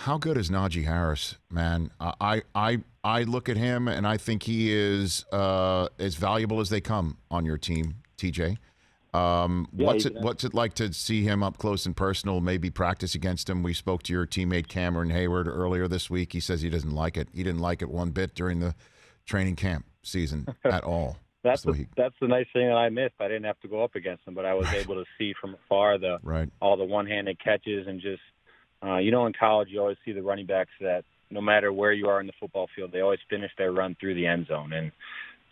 How good is Najee Harris, man? I look at him and I think he is as valuable as they come on your team, TJ. What's it like to see him up close and personal, maybe practice against him? We spoke to your teammate Cameron Hayward earlier this week. He says he doesn't like it. He didn't like it one bit during the training camp season at all. That's the nice thing that I missed. I didn't have to go up against him, but I was able to see from afar all the one-handed catches and just, in college you always see the running backs that no matter where you are in the football field, they always finish their run through the end zone. And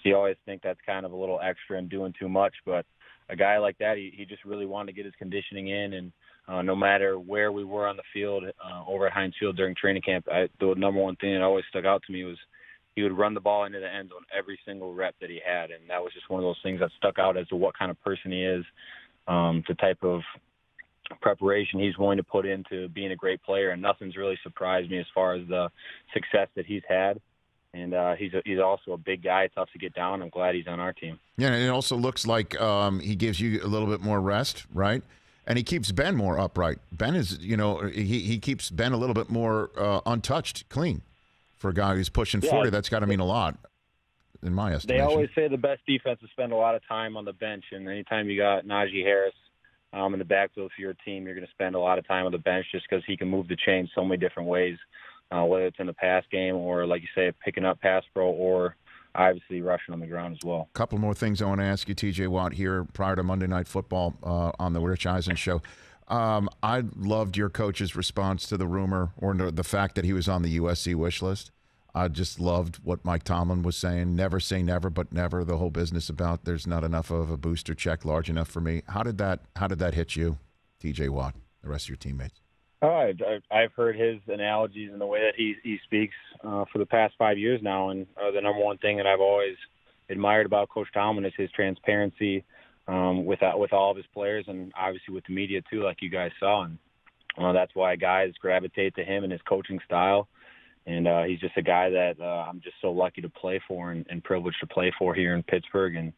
so you always think that's kind of a little extra and doing too much, but a guy like that, he just really wanted to get his conditioning in, and no matter where we were on the field, over at Heinz Field during training camp, the number one thing that always stuck out to me was he would run the ball into the end zone every single rep that he had, and that was just one of those things that stuck out as to what kind of person he is, the type of preparation he's willing to put into being a great player, and nothing's really surprised me as far as the success that he's had. And he's also a big guy, tough to get down. I'm glad he's on our team. Yeah, and it also looks like he gives you a little bit more rest, right? And he keeps Ben more upright. Ben is, he keeps Ben a little bit more untouched, clean. For a guy who's pushing 40, that's got to mean a lot, in my estimation. They always say the best defenses spend a lot of time on the bench, and anytime you got Najee Harris in the backfield for your team, you're going to spend a lot of time on the bench just because he can move the chain so many different ways. Whether it's in the pass game or, like you say, picking up pass pro or obviously rushing on the ground as well. A couple more things I want to ask you, TJ Watt, here prior to Monday Night Football on the Rich Eisen Show. I loved your coach's response to the rumor or the fact that he was on the USC wish list. I just loved what Mike Tomlin was saying. Never say never, but never. The whole business about there's not enough of a booster check large enough for me. How did that hit you, TJ Watt, the rest of your teammates? I've heard his analogies and the way that he speaks for the past 5 years now, and the number one thing that I've always admired about Coach Tomlin is his transparency with all of his players and obviously with the media too, like you guys saw. And that's why guys gravitate to him and his coaching style. And he's just a guy that I'm just so lucky to play for and privileged to play for here in Pittsburgh. And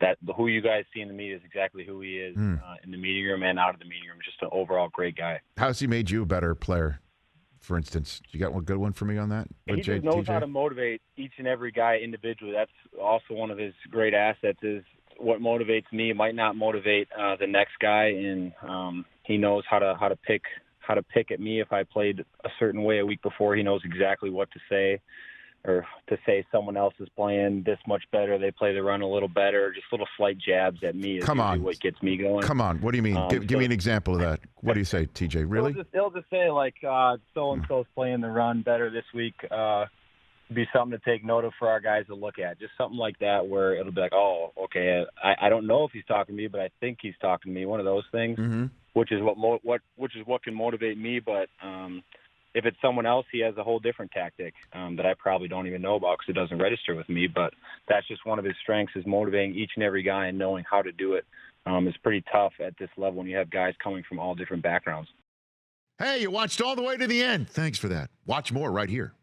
that who you guys see in the media is exactly who he is in the meeting room and out of the meeting room. Just an overall great guy. How's he made you a better player, for instance? You got one good one for me on that? He just knows how to motivate each and every guy individually. That's also one of his great assets is what motivates me might not motivate the next guy. And he knows how to pick at me if I played a certain way a week before. He knows exactly what to say. Or to say someone else is playing this much better, they play the run a little better, just little slight jabs at me is what gets me going. Come on, what do you mean? Give me an example of that. What do you say, TJ? Really? He'll just say, like, so-and-so's playing the run better this week. Be something to take note of for our guys to look at. Just something like that where it'll be like, oh, okay, I don't know if he's talking to me, but I think he's talking to me. One of those things, which is what can motivate me, but if it's someone else, he has a whole different tactic that I probably don't even know about because it doesn't register with me. But that's just one of his strengths is motivating each and every guy and knowing how to do it. It's pretty tough at this level when you have guys coming from all different backgrounds. Hey, you watched all the way to the end. Thanks for that. Watch more right here.